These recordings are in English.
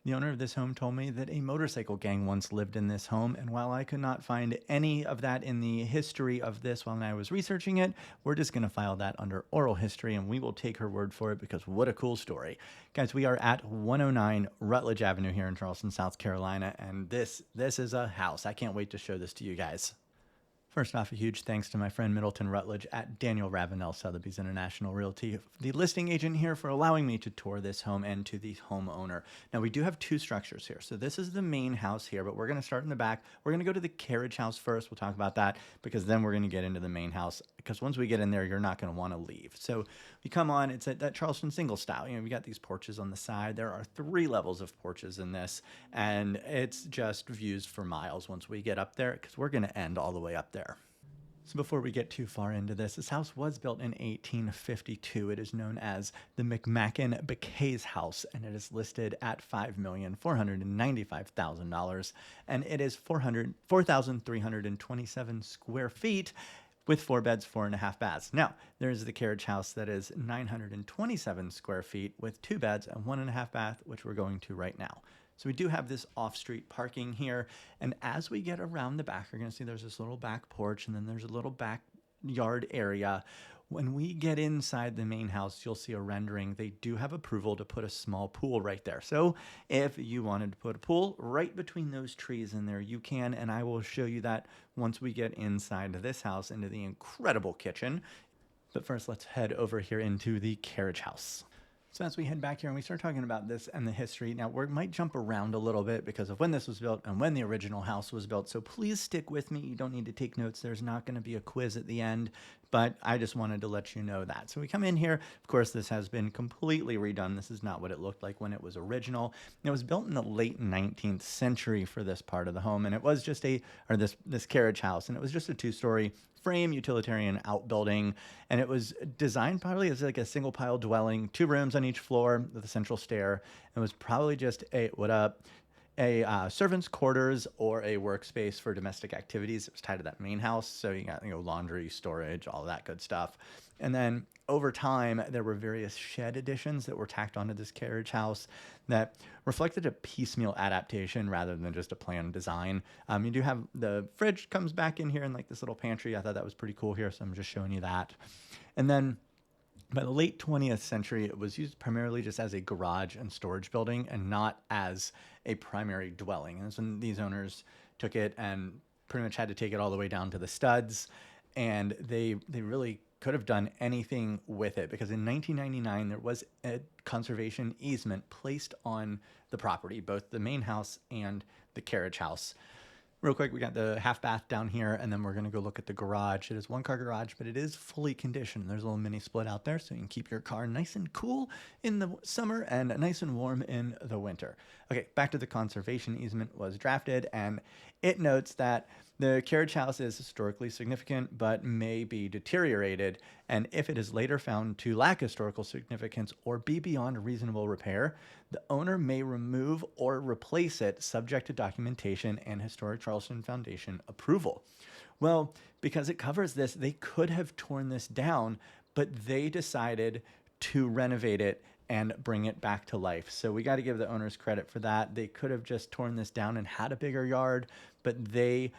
The owner of this home told me that a motorcycle gang once lived in this home, and while I could not find any of that in the history of this while I was researching it, we're just going to file that under oral history, and we will take her word for it because what a cool story. Guys, we are at 109 Rutledge Avenue here in Charleston, South Carolina, and this is a house. I can't wait to show this to you guys. First off, a huge thanks to my friend Middleton Rutledge at Daniel Ravanel, Sotheby's International Realty, the listing agent here, for allowing me to tour this home and to the homeowner. Now, we do have two structures here. So this is the main house here, but we're going to start in the back. We're going to go to the carriage house first. We'll talk about that because then we're going to get into the main house, because once we get in there, you're not going to want to leave. So we come on, it's at that Charleston Single style. You know, we got these porches on the side. There are 3 levels of porches in this, and it's just views for miles once we get up there, because we're going to end all the way up there. So before we get too far into this house was built in 1852. It is known as the McMacken Becay's house, and it is listed at $5,495,000, and it is 4,327 square feet with 4 beds, 4.5 baths. Now, there's the carriage house that is 927 square feet with 2 beds and 1.5 bath, which we're going to right now. So we do have this off-street parking here, and as we get around the back, you're going to see there's this little back porch, and then there's a little backyard area. When we get inside the main house, you'll see a rendering. They do have approval to put a small pool right there. So if you wanted to put a pool right between those trees in there, you can, and I will show you that once we get inside this house into the incredible kitchen. But first, let's head over here into the carriage house. So as we head back here and we start talking about this and the history, now we might jump around a little bit because of when this was built and when the original house was built. So please stick with me. You don't need to take notes. There's not going to be a quiz at the end, but I just wanted to let you know that. So we come in here. Of course, this has been completely redone. This is not what it looked like when it was original. It was built in the late 19th century for this part of the home, and it was just this carriage house, and it was just a 2-story frame utilitarian outbuilding, and it was designed probably as like a single pile dwelling, 2 rooms on each floor with a central stair. It was probably just a servant's quarters or a workspace for domestic activities. It was tied to that main house, so you got laundry, storage, all that good stuff. And then over time, there were various shed additions that were tacked onto this carriage house that reflected a piecemeal adaptation rather than just a planned design. You do have the fridge comes back in here and like this little pantry. I thought that was pretty cool here, so I'm just showing you that. And then by the late 20th century, it was used primarily just as a garage and storage building and not as a primary dwelling. And so these owners took it and pretty much had to take it all the way down to the studs, and they really could have done anything with it, because in 1999 there was a conservation easement placed on the property, both the main house and the carriage house. Real quick, we got the half bath down here, and then we're going to go look at the garage. It is 1-car garage, but it is fully conditioned. There's a little mini split out there, so you can keep your car nice and cool in the summer and nice and warm in the winter. Okay, back to the conservation easement was drafted, and it notes that the carriage house is historically significant, but may be deteriorated, and if it is later found to lack historical significance or be beyond reasonable repair, the owner may remove or replace it, subject to documentation and Historic Charleston Foundation approval. Well, because it covers this, they could have torn this down, but they decided to renovate it and bring it back to life. So we got to give the owners credit for that. They could have just torn this down and had a bigger yard, but they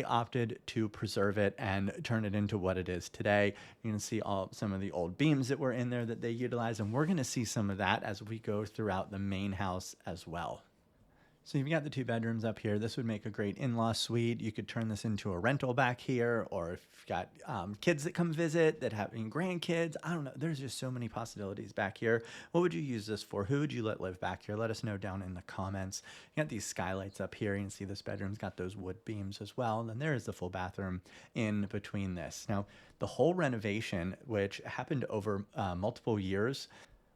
opted to preserve it and turn it into what it is today. You can see some of the old beams that were in there that they utilized, and we're going to see some of that as we go throughout the main house as well. So you've got the 2 bedrooms up here. This would make a great in-law suite. You could turn this into a rental back here, or if you've got kids that come visit that have grandkids, I don't know. There's just so many possibilities back here. What would you use this for? Who would you let live back here? Let us know down in the comments. You got these skylights up here. You can see this bedroom's got those wood beams as well. And then there is the full bathroom in between this. Now, the whole renovation, which happened over multiple years,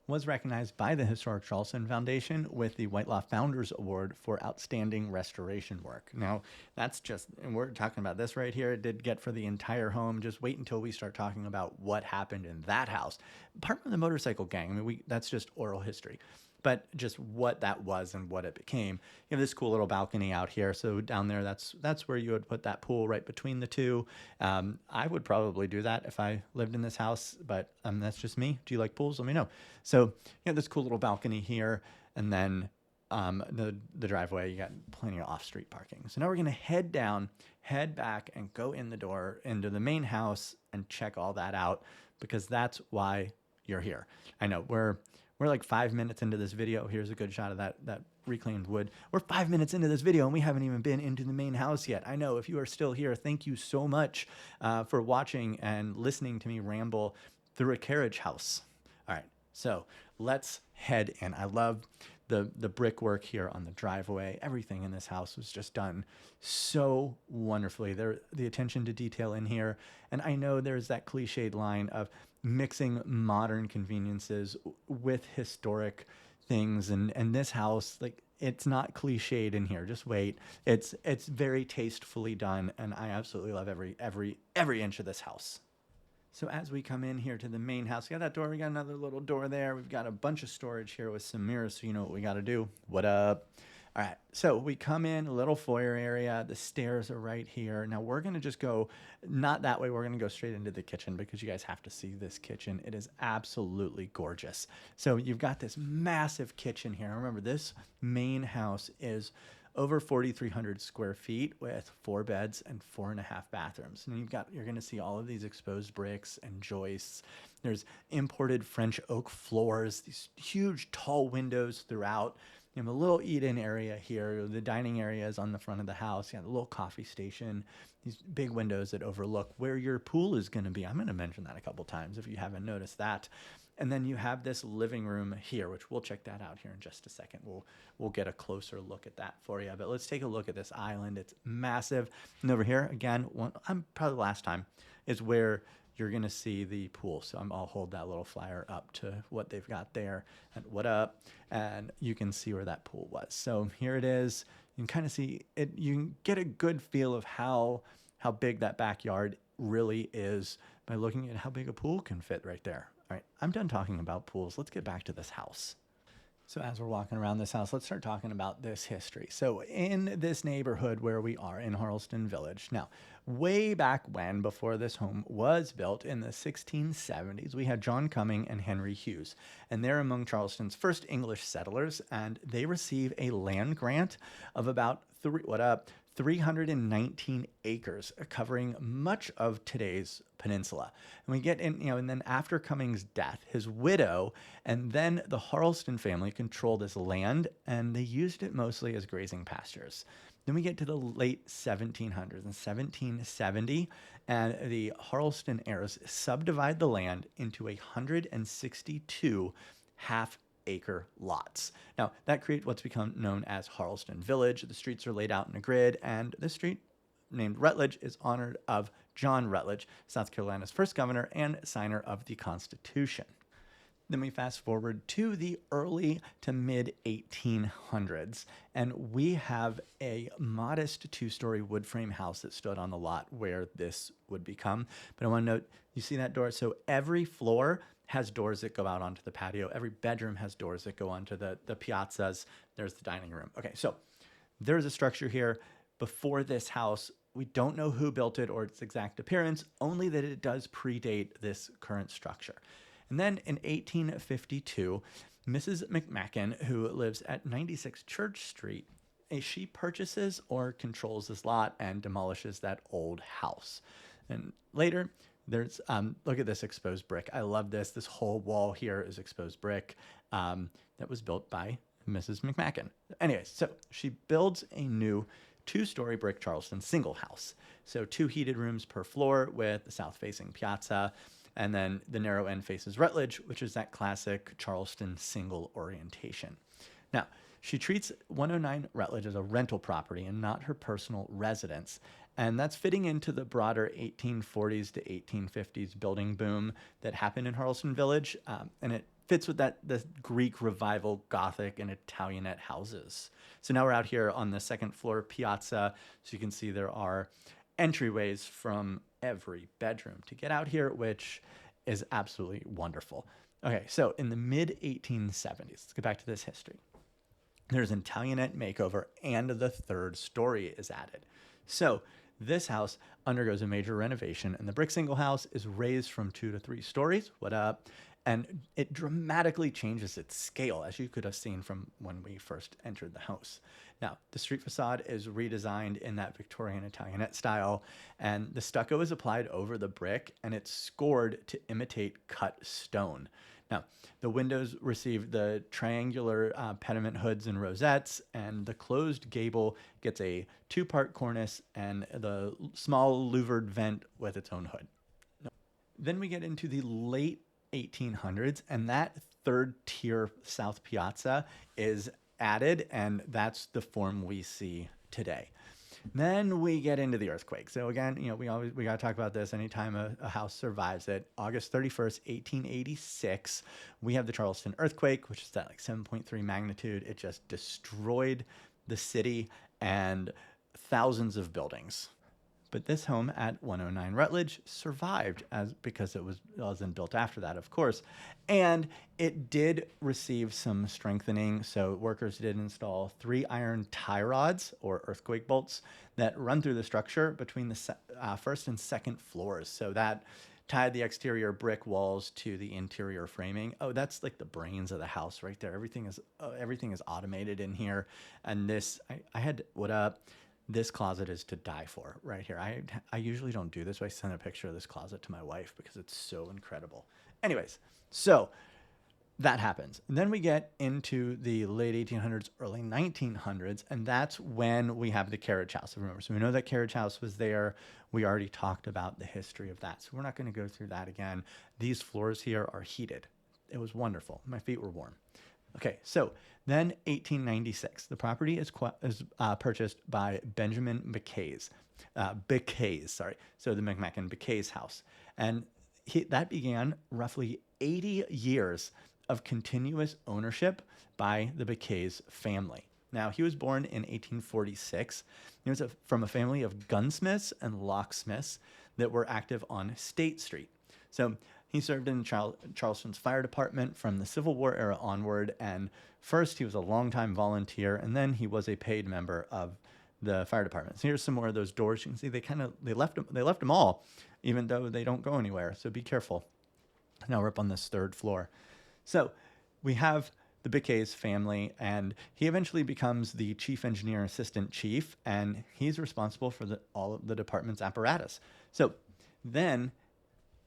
was recognized by the Historic Charleston Foundation with the Whitelaw Founders Award for Outstanding Restoration Work. Now, that's just, and we're talking about this right here, it did get for the entire home. Just wait until we start talking about what happened in that house. Apart from the motorcycle gang, I mean, that's just oral history. But just what that was and what it became. You have this cool little balcony out here. So down there, that's where you would put that pool right between the two. I would probably do that if I lived in this house, but that's just me. Do you like pools? Let me know. So you have this cool little balcony here, and then the driveway. You got plenty of off-street parking. So now we're gonna head back, and go in the door into the main house and check all that out, because that's why you're here. I know we're like 5 minutes into this video. Here's a good shot of that reclaimed wood. We're 5 minutes into this video and we haven't even been into the main house yet. I know, if you are still here, thank you so much for watching and listening to me ramble through a carriage house. All right, so let's head in. I love the brickwork here on the driveway. Everything in this house was just done so wonderfully. The attention to detail in here. And I know there's that cliched line of mixing modern conveniences with historic things. And this house, like, it's not cliched in here. Just wait. It's very tastefully done. And I absolutely love every inch of this house. So as we come in here to the main house, we got that door, we got another little door there. We've got a bunch of storage here with some mirrors, so you know what we got to do. What up? All right, so we come in, a little foyer area. The stairs are right here. Now we're going to just go, not that way, we're going to go straight into the kitchen, because you guys have to see this kitchen. It is absolutely gorgeous. So you've got this massive kitchen here. Remember, this main house is over 4,300 square feet with 4 beds and 4.5 bathrooms. And you're going to see all of these exposed bricks and joists. There's imported French oak floors, these huge tall windows throughout. You have a little eat-in area here. The dining area is on the front of the house. You have a little coffee station, these big windows that overlook where your pool is going to be. I'm going to mention that a couple times if you haven't noticed that. And then you have this living room here, which we'll check that out here in just a second. We'll get a closer look at that for you. But let's take a look at this island. It's massive. And over here, again, probably the last time, is where you're going to see the pool. So I'll hold that little flyer up to what they've got there. And what up? And you can see where that pool was. So here it is. You can kind of see it. You can get a good feel of how big that backyard really is by looking at how big a pool can fit right there. All right, I'm done talking about pools. Let's get back to this house. So as we're walking around this house, let's start talking about this history. So in this neighborhood where we are in Charleston Village, now, way back when, before this home was built in the 1670s, we had John Cumming and Henry Hughes, and they're among Charleston's first English settlers, and they receive a land grant of about 319 acres, covering much of today's peninsula. And we get in, and then after Cumming's death, his widow and then the Charleston family controlled this land, and they used it mostly as grazing pastures. Then we get to the late 1700s, in 1770, and the Charleston heirs subdivide the land into 162 half-acre lots. Now, that creates what's become known as Charleston Village. The streets are laid out in a grid, and this street, named Rutledge, is honored of John Rutledge, South Carolina's first governor and signer of the Constitution. Then we fast forward to the early to mid 1800s, and we have a modest 2-story wood frame house that stood on the lot where this would become. But I want to note, you see that door? So every floor has doors that go out onto the patio. Every bedroom has doors that go onto the piazzas. There's the dining room. Okay, so there's a structure here. Before this house, we don't know who built it or its exact appearance, only that it does predate this current structure. And then in 1852, Mrs. McMacken, who lives at 96 Church Street, she purchases or controls this lot and demolishes that old house. And later, there's, look at this exposed brick. I love this. This whole wall here is exposed brick that was built by Mrs. McMacken. Anyways, so she builds a new 2-story brick Charleston Single house. So 2 heated rooms per floor with the south-facing piazza. And then the narrow end faces Rutledge, which is that classic Charleston Single orientation. Now, she treats 109 Rutledge as a rental property and not her personal residence. And that's fitting into the broader 1840s to 1850s building boom that happened in Charleston Village. And it fits with the Greek Revival, Gothic, and Italianate houses. So now we're out here on the 2nd floor piazza. So you can see there are entryways from every bedroom to get out here, which is absolutely wonderful. Okay, so in the mid 1870s, let's get back to this history. There's an Italianate makeover and the 3rd story is added. So this house undergoes a major renovation, and the brick single house is raised from 2 to 3 stories. What up? And it dramatically changes its scale, as you could have seen from when we first entered the house. Now, the street facade is redesigned in that Victorian Italianate style, and the stucco is applied over the brick, and it's scored to imitate cut stone. Now, the windows receive the triangular pediment hoods and rosettes, and the closed gable gets a two-part cornice and the small louvered vent with its own hood. Then we get into the late 1800s, and that third tier south piazza is added, and that's the form we see today. Then we get into the earthquake. So again, we got to talk about this anytime a house survives it. August 31st, 1886, we have the Charleston earthquake, which is that like 7.3 magnitude. It just destroyed the city and thousands of buildings. But this home at 109 Rutledge survived because it wasn't built after that, of course. And it did receive some strengthening. So workers did install 3 iron tie rods or earthquake bolts that run through the structure between the first and second floors. So that tied the exterior brick walls to the interior framing. Oh, that's like the brains of the house right there. Everything is automated in here. And this, I had, what up? This closet is to die for right here. I usually don't do this, but I sent a picture of this closet to my wife because it's so incredible. Anyways, so that happens. And then we get into the late 1800s, early 1900s, and that's when we have the Carriage House. Remember, so we know that Carriage House was there. We already talked about the history of that, so we're not going to go through that again. These floors here are heated. It was wonderful. My feet were warm. Okay, so then 1896, the property is purchased by Benjamin Beckays. So the McMacken Beckays house. And that began roughly 80 years of continuous ownership by the Beckays family. Now, he was born in 1846. He was from a family of gunsmiths and locksmiths that were active on State Street. So he served in Charleston's fire department from the Civil War era onward, and first he was a longtime volunteer, and then he was a paid member of the fire department. So here's some more of those doors. You can see they left them all, even though they don't go anywhere. So be careful. Now we're up on this third floor. So we have the Beckays family, and he eventually becomes the chief engineer assistant chief, and he's responsible for all of the department's apparatus. So then,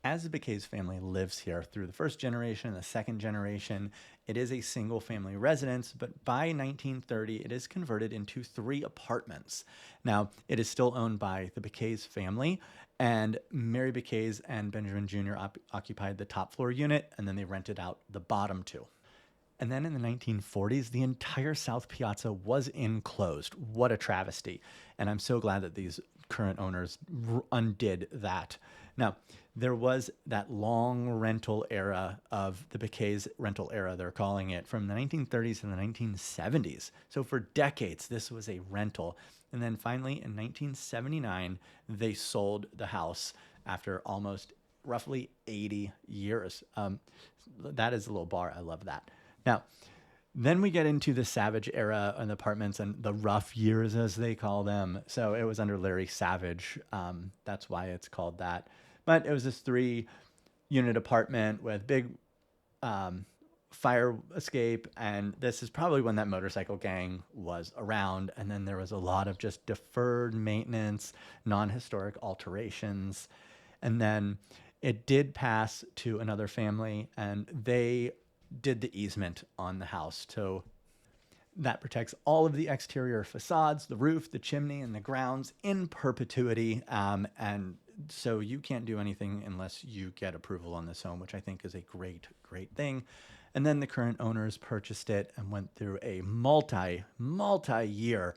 as the Beckays family lives here through the first generation and the second generation, it is a single family residence, but by 1930, it is converted into 3 apartments. Now, it is still owned by the Beckays family, and Mary Beckays and Benjamin Jr. occupied the top floor unit, and then they rented out the bottom 2. And then in the 1940s, the entire South Piazza was enclosed. What a travesty. And I'm so glad that these current owners undid that. Now, there was that long rental era of the Beckays rental era, they're calling it, from the 1930s to the 1970s. So for decades, this was a rental. And then finally, in 1979, they sold the house after almost roughly 80 years. That is a little bar. I love that. Now, then we get into the Savage era and apartments and the rough years, as they call them. So it was under Larry Savage. That's why it's called that. But it was this 3-unit apartment with big fire escape. And this is probably when that motorcycle gang was around. And then there was a lot of just deferred maintenance, non-historic alterations. And then it did pass to another family, and they did the easement on the house. So that protects all of the exterior facades, the roof, the chimney, and the grounds in perpetuity. And so you can't do anything unless you get approval on this home, which I think is a great, great thing. And then the current owners purchased it and went through a multi-year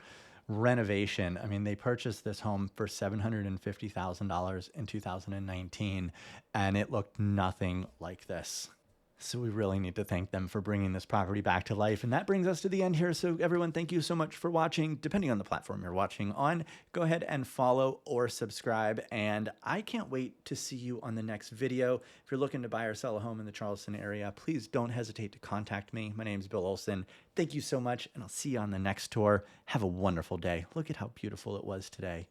renovation. I mean, they purchased this home for $750,000 in 2019, and it looked nothing like this. So we really need to thank them for bringing this property back to life. And that brings us to the end here. So everyone, thank you so much for watching. Depending on the platform you're watching on, go ahead and follow or subscribe. And I can't wait to see you on the next video. If you're looking to buy or sell a home in the Charleston area, please don't hesitate to contact me. My name is Bill Olson. Thank you so much, and I'll see you on the next tour. Have a wonderful day. Look at how beautiful it was today.